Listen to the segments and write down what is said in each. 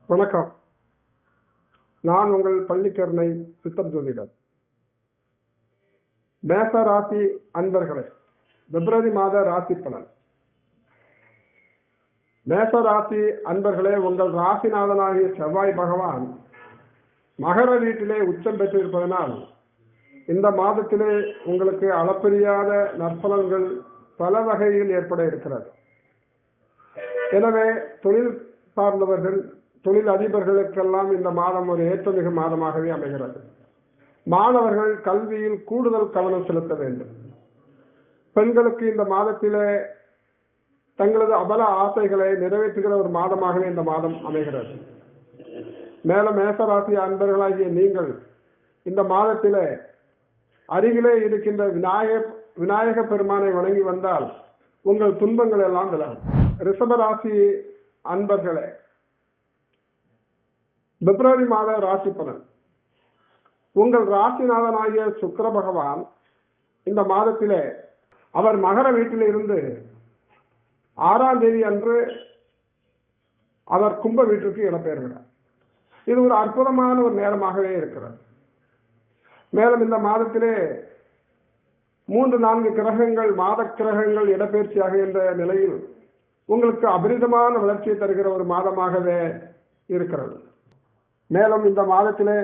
வணக்கம். நான் உங்கள் பள்ளிக்கரணை சித்தர் ஜோதிடர். மேச ராசி அன்பர்களே, பிப்ரவரி மாத ராசி பலன். மேச ராசி அன்பர்களே, உங்கள் ராசிநாதனாகிய செவ்வாய் பகவான் மகர வீட்டிலே உச்சம் பெற்றிருப்பதனால் இந்த மாதத்திலே உங்களுக்கு அளப்பரியாத நற்பலன்கள் பல வகையில் ஏற்பட இருக்கிறது. எனவே தொழில் சார்ந்தவர்கள், தொழில் அதிபர்களுக்கெல்லாம் இந்த மாதம் ஒரு ஏற்றமிகு மாதமாகவே அமைகிறது. மாணவர்கள் கல்வியில் கூடுதல் கவனம் செலுத்த வேண்டும். பெண்களுக்கு இந்த மாதத்திலே தங்களது அபல ஆசைகளை நிறைவேற்றுகிற ஒரு மாதமாகவே இந்த மாதம் அமைகிறது. மேலும் மேசராசி அன்பர்களாகிய நீங்கள் இந்த மாதத்திலே அருகிலே இருக்கின்ற விநாயக பெருமானை வணங்கி வந்தால் உங்கள் துன்பங்கள் எல்லாம் விலகும். ரிஷபராசி அன்பர்களே, பிப்ரவரி மாத ராசி பலன். உங்கள் ராசிநாதனாகிய சுக்கிர பகவான் இந்த மாதத்திலே அவர் மகர வீட்டில் இருந்து 6ஆம் தேதி அன்று அவர் கும்ப வீட்டிற்கு இடம்பெயர்கிறார். இது ஒரு அற்புதமான ஒரு நேரமாகவே இருக்கிறது. மேலும் இந்த மாதத்திலே 3-4 கிரகங்கள், மாத கிரகங்கள் இடப்பெயர்ச்சியாக என்ற நிலையில் உங்களுக்கு அபரிதமான வளர்ச்சியை தருகிற ஒரு மாதமாகவே இருக்கிறது. மேலும் இந்த மாதத்திலே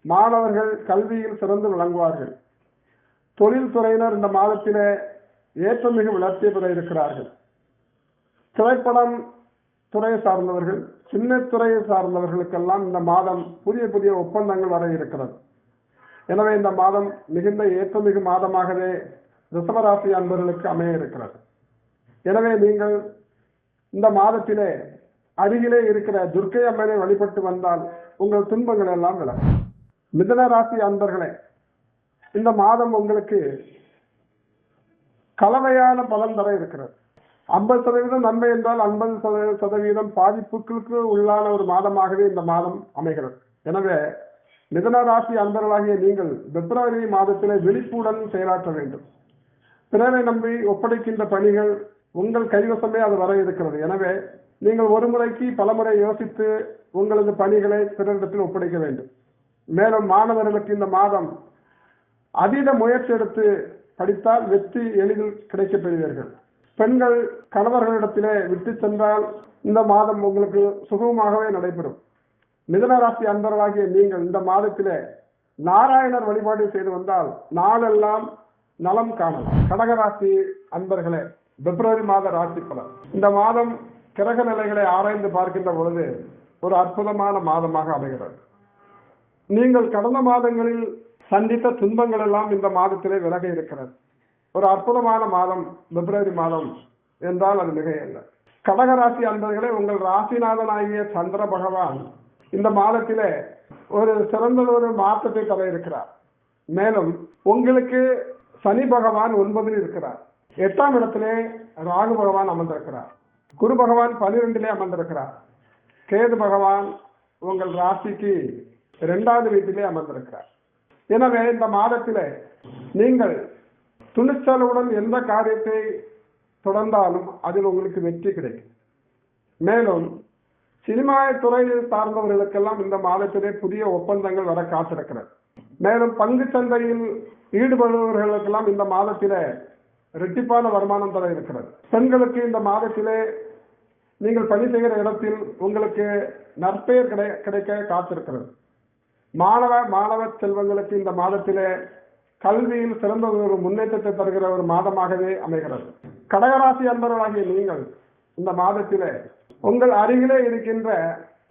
மாணவர்கள் கல்வியில் சிறந்து விளங்குவார்கள். தொழில்துறையினர் இந்த மாதத்திலே ஏற்றமிகு வளர்ச்சி பெற இருக்கிறார்கள். திரைப்படம் துறையை சார்ந்தவர்கள், சின்ன துறையை சார்ந்தவர்களுக்கெல்லாம் இந்த மாதம் புதிய புதிய ஒப்பந்தங்கள் வர இருக்கிறது. எனவே இந்த மாதம் மிகுந்த ஏற்றமிகு மாதமாகவே ரிஷபராசி அன்பர்களுக்கு அமைய இருக்கிறது. எனவே நீங்கள் இந்த மாதத்திலே அருகிலே இருக்கிற துர்க்கை அம்மனை வழிபட்டு வந்தால் உங்கள் துன்பங்கள் எல்லாம் விலகும். மிதுன ராசி அன்பர்களே, இந்த மாதம் உங்களுக்கு கலவையான பலன் தர இருக்கிறது. 50% நன்மை என்றால் 50% பாதிப்புகளுக்கு உள்ளான ஒரு மாதமாகவே இந்த மாதம் அமைகிறது. எனவே மிதுன ராசி அன்பர்களாகிய நீங்கள் பிப்ரவரி மாதத்திலே விழிப்புடன் செயலாற்ற வேண்டும். பிறரை நம்பி ஒப்படைக்கின்ற பணிகள் உங்கள் கைவசமே அது வர இருக்கிறது. எனவே நீங்கள் ஒரு முறைக்கு பலமுறை யோசித்து உங்களது பணிகளை பிறரிடத்தில் ஒப்படைக்க வேண்டும். மேலும் மாணவர்களுக்கு இந்த மாதம் அதீத முயற்சி எடுத்து படித்தால் வெற்றி எளிதில் கிடைக்கப் பெறுவீர்கள். பெண்கள் கணவர்களிடத்திலே விட்டு சென்றால் இந்த மாதம் உங்களுக்கு சுகமாகவே நடைபெறும். மிதுன ராசி அன்பர்களாகிய நீங்கள் இந்த மாதத்திலே நாராயணர் வழிபாடு செய்து வந்தால் நாளெல்லாம் நலம் காணலாம். கடகராசி அன்பர்களே, பிப்ரவரி மாத ராசி பலன். இந்த மாதம் கிரக நிலைகளை ஆராய்ந்து பார்க்கின்ற பொழுது ஒரு அற்புதமான மாதமாக அமைகிறது. நீங்கள் கடந்த மாதங்களில் சந்தித்த துன்பங்கள் எல்லாம் இந்த மாதத்திலே விலக இருக்கிறது. ஒரு அற்புதமான மாதம் பிப்ரவரி மாதம் என்றால் அது மிகையல்ல. கடகராசி அன்பர்களே, உங்கள் ராசிநாதனாகிய சந்திர பகவான் இந்த மாதத்திலே ஒரு சிறந்த ஒரு மாற்றத்தை தர இருக்கிறார். மேலும் உங்களுக்கு சனி பகவான் 9ல் இருக்கிறார். 8ஆம் இடத்திலே ராகு பகவான் அமர்ந்திருக்கிறார். குரு பகவான் 12லே அமர்ந்திருக்கிறார். கேது பகவான் உங்கள் ராசிக்கு 2வது வீட்டிலே அமர்ந்திருக்கிறார். எனவே இந்த மாதத்திலே நீங்கள் துணிச்சலுடன் எந்த காரியத்தை தொடர்ந்தாலும் அதில் உங்களுக்கு வெற்றி கிடைக்கும். மேலும் சினிமா துறையில் சார்ந்தவர்களுக்கெல்லாம் இந்த மாதத்திலே புதிய ஒப்பந்தங்கள் வர காத்திருக்கிறது. மேலும் பங்கு சந்தையில் ஈடுபடுபவர்களுக்கெல்லாம் இந்த மாதத்திலே இரட்டிப்பான வருமானம் தர இருக்கிறது. பெண்களுக்கு இந்த மாதத்திலே நீங்கள் பணி செய்கிற இடத்தில் உங்களுக்கு நற்பெயர் கிடைக்க காத்திருக்கிறது. மாணவ செல்வங்களுக்கு இந்த மாதத்திலே கல்வியில் சிறந்த ஒரு முன்னேற்றத்தை தருகிற ஒரு மாதமாகவே அமைகிறது. கடகராசி அன்பர்களாகிய நீங்கள் இந்த மாதத்திலே உங்கள் அருகிலே இருக்கின்ற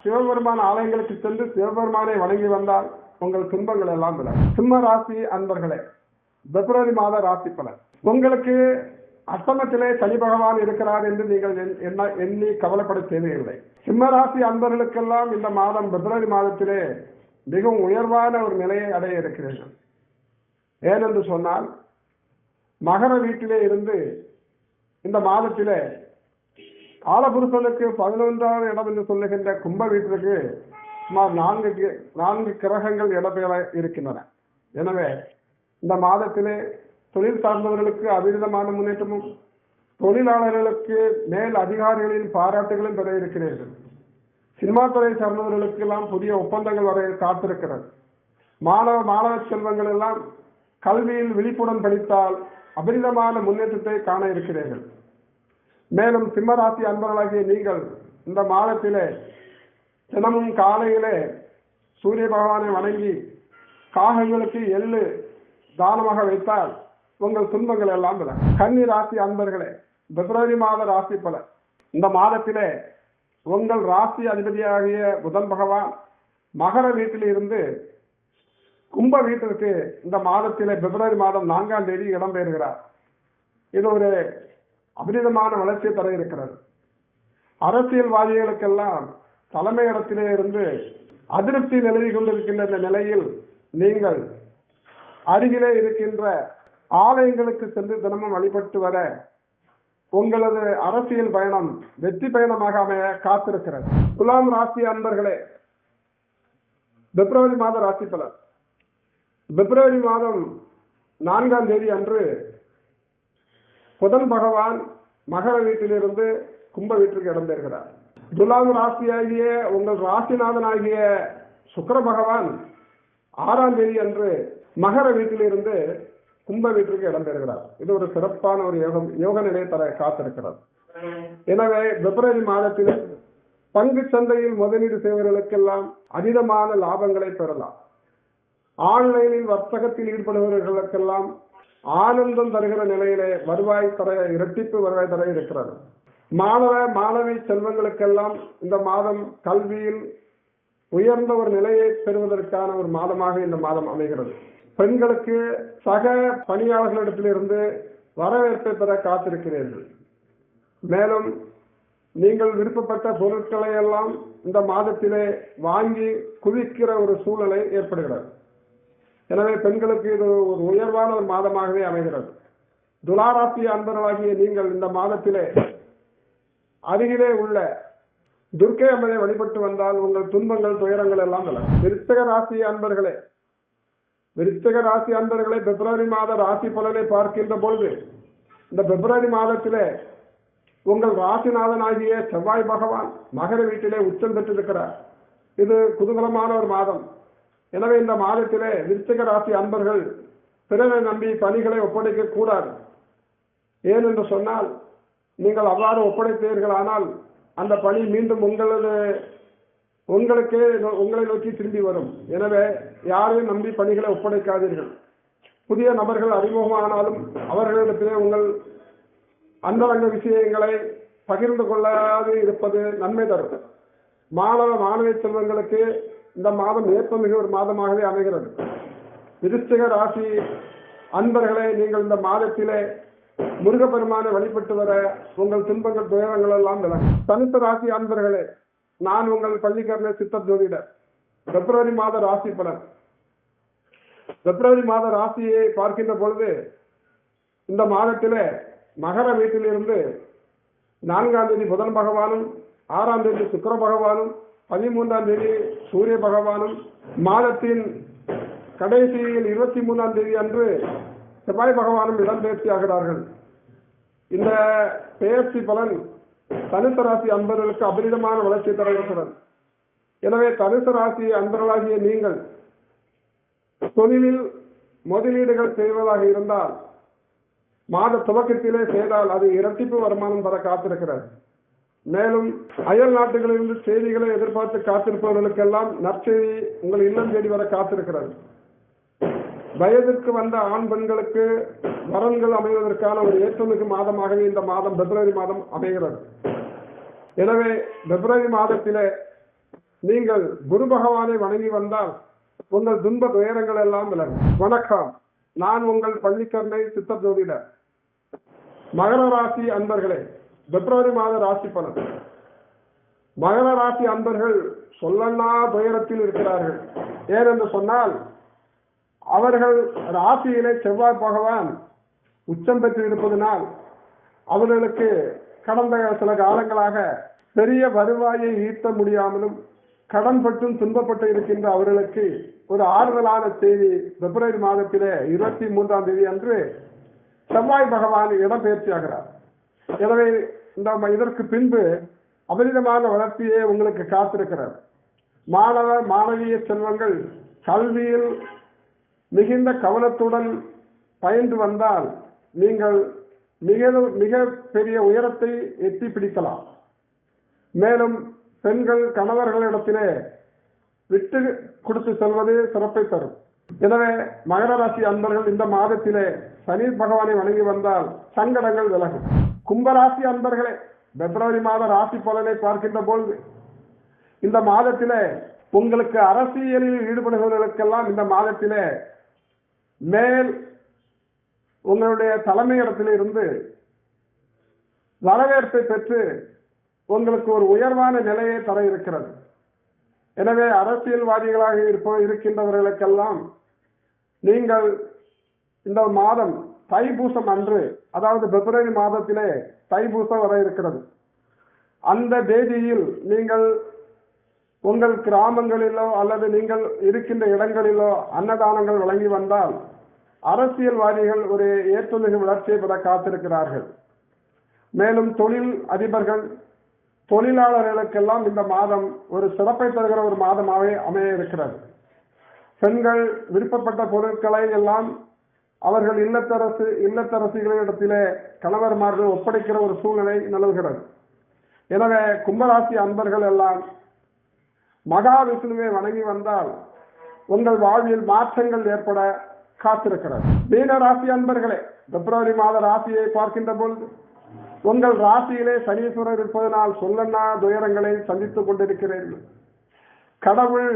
சிவபெருமான ஆலயங்களுக்கு சென்று சிவபெருமானை வணங்கி வந்தால் உங்கள் துன்பங்கள் எல்லாம் விலகும். சிம்ம ராசி அன்பர்களே, பிப்ரவரி மாத ராசி பலன். உங்களுக்கு அஷ்டமத்திலே சனி பகவான் இருக்கிறார் என்று நீங்கள் எண்ணி கவலைப்பட தேவையில்லை. சிம்ம ராசி அன்பர்களுக்கெல்லாம் இந்த மாதம் பிப்ரவரி மாதத்திலே மிகவும் உயர்வான ஒரு நிலையை அடைய இருக்கிறீர்கள். ஏனென்று சொன்னால் மகர வீட்டிலே இருந்து இந்த மாதத்திலே காலபுருஷனுக்கு 11வது இடம் என்று சொல்லுகின்ற கும்ப வீட்டிற்கு சுமார் 4 கிரகங்கள் இடம்பெற இருக்கின்றன. எனவே இந்த மாதத்திலே தொழில் சார்ந்தவர்களுக்கு அபரிதமான முன்னேற்றமும் தொழிலாளர்களுக்கு மேல் அதிகாரிகளின் பாராட்டுகளும் பெற இருக்கிறீர்கள். சினிமா துறையை சார்ந்தவர்களுக்கு எல்லாம் புதிய ஒப்பந்தங்கள் வர காத்திருக்கிறது. மாணவ செல்வங்கள் எல்லாம் கல்வியில் விழிப்புடன் படித்தால் அபரிதமான முன்னேற்றத்தை காண இருக்கிறீர்கள். மேலும் சிம்மராசி அன்பர்களாகிய நீங்கள் இந்த மாதத்திலே தினமும் காலையிலே சூரிய பகவானை வணங்கி காகங்களுக்கு எள்ளு தானமாக வைத்தால் உங்கள் துன்பங்கள் எல்லாம் விலகும். கன்னி ராசி அன்பர்களே, பிப்ரவரி மாத ராசி பலன். இந்த மாதத்திலே உங்கள் ராசி அதிபதியாகிய புதன் பகவான் மகர வீட்டில் இருந்து கும்ப வீட்டிற்கு இந்த மாதத்திலே பிப்ரவரி மாதம் 4ஆம் தேதி இடம்பெறுகிறார். இது ஒரு அபரிதமான வளர்ச்சியை தர இருக்கிறது. அரசியல்வாதிகளுக்கெல்லாம் தலைமை இடத்திலே இருந்து அதிருப்தி நிலவி கொண்டிருக்கின்ற இந்த நிலையில் நீங்கள் அருகிலே இருக்கின்ற ஆலயங்களுக்கு சென்று தினமும் வழிபட்டு வர உங்களது அரசியல் பயணம் வெற்றி பயணமாக அமைய காத்திருக்கிறது. துலாம் ராசி அன்பர்களே, பிப்ரவரி மாத ராசி பலன். பிப்ரவரி மாதம் 4ஆம் தேதி அன்று புதன் பகவான் மகர வீட்டிலிருந்து கும்ப வீட்டிற்கு இடம்பெறுகிறார். துலாம் ராசியாகிய உங்கள் ராசிநாதனாகிய சுக்கிர பகவான் 6ஆம் தேதி அன்று மகர வீட்டிலிருந்து கும்ப வீட்டிற்கு இடம்பெறுகிறார். இது ஒரு சிறப்பான ஒரு யோக நிலையை தர காத்திருக்கிறது. எனவே பிப்ரவரி மாதத்தில் பங்கு சந்தையில் முதலீடு செய்வர்களுக்கெல்லாம் அதீதமான லாபங்களை பெறலாம். ஆன்லைனில் வர்த்தகத்தில் ஈடுபடுபவர்களுக்கெல்லாம் ஆனந்தம் தருகிற நிலையிலே இரட்டிப்பு வருவாய் தர இருக்கிறது. மாணவி செல்வங்களுக்கெல்லாம் இந்த மாதம் கல்வியில் உயர்ந்த ஒரு நிலையை பெறுவதற்கான ஒரு மாதமாக இந்த மாதம் அமைகிறது. பெண்களுக்கு சக பணியாளர்களிடத்திலிருந்து வரவேற்பை பெற காத்திருக்கிறீர்கள். மேலும் நீங்கள் விருப்பப்பட்ட பொருட்களை எல்லாம் இந்த மாதத்திலே வாங்கி குவிக்கிற ஒரு சூழ்நிலை ஏற்படுகிறது. எனவே பெண்களுக்கு இது ஒரு உயர்வான ஒரு மாதமாகவே அமைகிறது. துலாராசி அன்பர்களாகிய நீங்கள் இந்த மாதத்திலே அருகிலே உள்ள துர்க்கை அம்மனை வழிபட்டு வந்தால் உங்கள் துன்பங்கள் துயரங்கள் எல்லாம் விலகும். விருச்சிக ராசி அன்பர்களே, பிப்ரவரி மாத ராசி பலனை பார்க்கின்ற பொழுது இந்த பிப்ரவரி மாதத்திலே உங்கள் ராசிநாதனாகிய செவ்வாய் பகவான் மகர வீட்டிலே உச்சம் பெற்றிருக்கிறார். இது குதூகலமான ஒரு மாதம். எனவே இந்த மாதத்திலே விருச்சிக ராசி அன்பர்கள் பிறரை நம்பி பணிகளை ஒப்படைக்க கூடாது. ஏனென்று சொன்னால் நீங்கள் அவ்வாறு ஒப்படைத்தீர்கள் ஆனால் அந்த பணி மீண்டும் உங்களை நோக்கி திரும்பி வரும். எனவே யாரையும் நம்பி பணிகளை ஒப்படைக்காதீர்கள். புதிய நபர்கள் அறிமுகமானாலும் அவர்களிடத்திலே உங்கள் அந்தரங்க விஷயங்களை பகிர்ந்து கொள்ளாது இருப்பது நன்மை தரும். மாணவி செல்வங்களுக்கு இந்த மாதம் ஏற்பமிகு ஒரு மாதமாகவே அமைகிறது. விருச்சிக ராசி அன்பர்களை நீங்கள் இந்த மாதத்திலே முருகப்பெருமானை வழிபட்டு வர உங்கள் துன்பங்கள் துயரங்கள் எல்லாம் விலகும். தனுசு ராசி அன்பர்களே, நான் உங்கள் பள்ளிக்கரணை சித்தர் ஜோதிடர். பிப்ரவரி மாத ராசி பலன். பிப்ரவரி மாத ராசியை பார்க்கின்ற பொழுது இந்த மாதத்திலே மகர வீட்டிலிருந்து 4ஆம் தேதி புதன் பகவானும் 6ஆம் தேதி சுக்கிர பகவானும் 13ஆம் தேதி சூரிய பகவானும் மாதத்தின் கடைசியில் 23ஆம் தேதி அன்று செவ்வாய் பகவானும் இடம்பெயர்ச்சி ஆகிறார்கள். இந்த பெயர்ச்சி பலன் தனுசு ராசி அன்பர்களுக்கு அபரிதமான வளர்ச்சி தர இருக்கிறது. எனவே தனுசு ராசி அன்பர்களாகிய நீங்கள் தொழிலில் முதலீடுகள் செய்வதாக இருந்தால் மாத துவக்கத்திலே செய்தால் அது இரட்டிப்பு வருமானம் தர காத்திருக்கிறது. மேலும் அயல் நாட்டுகளிலிருந்து செய்திகளை எதிர்பார்த்து காத்திருப்பவர்களுக்கெல்லாம் நற்செய்தி உங்கள் இல்லம் தேடி வர காத்திருக்கிறது. வயதிற்கு வந்த ஆண் பெண்களுக்கு வரன்கள் அமைவதற்கான ஒரு ஏற்றமிகு மாதமாகவே இந்த மாதம் பிப்ரவரி மாதம் அமைகிறது. எனவே பிப்ரவரி மாதத்திலே நீங்கள் குரு பகவானை வணங்கி வந்தால் உங்கள் துன்ப துயரங்கள் எல்லாம் விலகும். வணக்கம், நான் உங்கள் பள்ளிக்கரணை சித்தர் ஜோதிடர். மகர ராசி அன்பர்களே, பிப்ரவரி மாத ராசி பலன். மகர ராசி அன்பர்கள் சொல்லன்னா துயரத்தில் இருக்கிறார்கள். ஏனென்று சொன்னால் அவர்கள் ராசியிலே செவ்வாய் பகவான் உச்சம் பெற்று இருப்பதனால் அவர்களுக்கு கடந்த சில காலங்களாக பெரிய வருவாயை ஈட்ட முடியாமலும் கடன் பற்றும் துன்பப்பட்டு இருக்கின்ற அவர்களுக்கு ஒரு ஆறுதலான செய்தி பிப்ரவரி மாதத்திலே 23ஆம் தேதி அன்று செவ்வாய் பகவான் இடம்பெயர்ச்சி ஆகிறார். எனவே இதற்கு பின்பு அபரிதமான வளர்ச்சியே உங்களுக்கு காத்திருக்கிறது. மாணவ மாணவிய செல்வங்கள் கல்வியில் மிகுந்த கவனத்துடன் பயின்று வந்தால் நீங்கள் மிக பெரிய உயரத்தை எட்டி பிடிக்கலாம். மேலும் பெண்கள் கணவர்களிடத்திலே விட்டு கொடுத்து செல்வது சிறப்பை தரும். எனவே மகர ராசி அன்பர்கள் இந்த மாதத்திலே சனி பகவானை வணங்கி வந்தால் சங்கடங்கள் விலகும். கும்பராசி அன்பர்களே, பிப்ரவரி மாத ராசி பலனை பார்க்கின்ற பொழுது இந்த மாதத்திலே உங்களுக்கு அரசியலில் ஈடுபடுபவர்களுக்கெல்லாம் இந்த மாதத்திலே மேல் உங்களுடைய தலைமையிடத்தில் இருந்து வரவேற்பை பெற்று உங்களுக்கு ஒரு உயர்வான நிலையை தர இருக்கிறது. எனவே அரசியல்வாதிகளாக இருக்கின்றவர்களுக்கெல்லாம் நீங்கள் இந்த மாதம் தைப்பூசம் அன்று, அதாவது பிப்ரவரி மாதத்திலே தைப்பூசம் வர இருக்கிறது, அந்த தேதியில் நீங்கள் உங்கள் கிராமங்களிலோ அல்லது நீங்கள் இருக்கின்ற இடங்களிலோ அன்னதானங்கள் வழங்கி வந்தால் அரசியல்வாதிகள் ஒரு ஏற்றுமிகு வளர்ச்சியை பெற காத்திருக்கிறார்கள். மேலும் தொழில் அதிபர்கள் தொழிலாளர்களுக்கெல்லாம் இந்த மாதம் ஒரு சிறப்பை தருகிற ஒரு மாதமாகவே அமைய இருக்கிறது. பெண்கள் விருப்பப்பட்ட பொருட்களை எல்லாம் அவர்கள் இல்லத்தரசிகளிடத்திலே கணவர்மார்கள் ஒப்படைக்கிற ஒரு சூழ்நிலை நிலவுகிறது. எனவே கும்பராசி அன்பர்கள் எல்லாம் மகாவிஷ்ணுவை வணங்கி வந்தால் உங்கள் வாழ்வில் மாற்றங்கள் ஏற்பட காத்திருக்கிறது. மீன ராசி அன்பர்களே, பிப்ரவரி மாத ராசியை பார்க்கின்ற பொழுது உங்கள் ராசியிலே சனீஸ்வரர் இருப்பதனால் சொல்லன்னா துயரங்களை சந்தித்துக் கொண்டிருக்கிறீர்கள். கடவுள்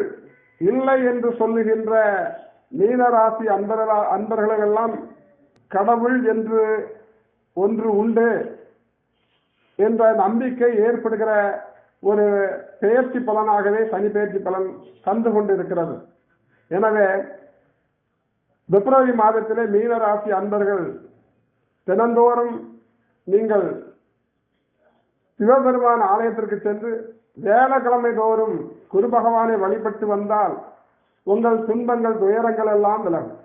இல்லை என்று சொல்லுகின்ற மீன ராசி அன்பர்களெல்லாம் கடவுள் என்று ஒன்று உண்டு என்ற நம்பிக்கை ஏற்படுகிற ஒரு பெயர்ச்சி பலனாகவே சனி பெயர்ச்சி பலன் தந்து கொண்டிருக்கிறது. எனவே பிப்ரவரி மாதத்திலே மீன ராசி அன்பர்கள் தினந்தோறும் நீங்கள் சிவபெருமான் ஆலயத்திற்கு சென்று வேலைக்கிழமை தோறும் குரு பகவானை வழிபட்டு வந்தால் உங்கள் துன்பங்கள் துயரங்கள் எல்லாம் விலகும்.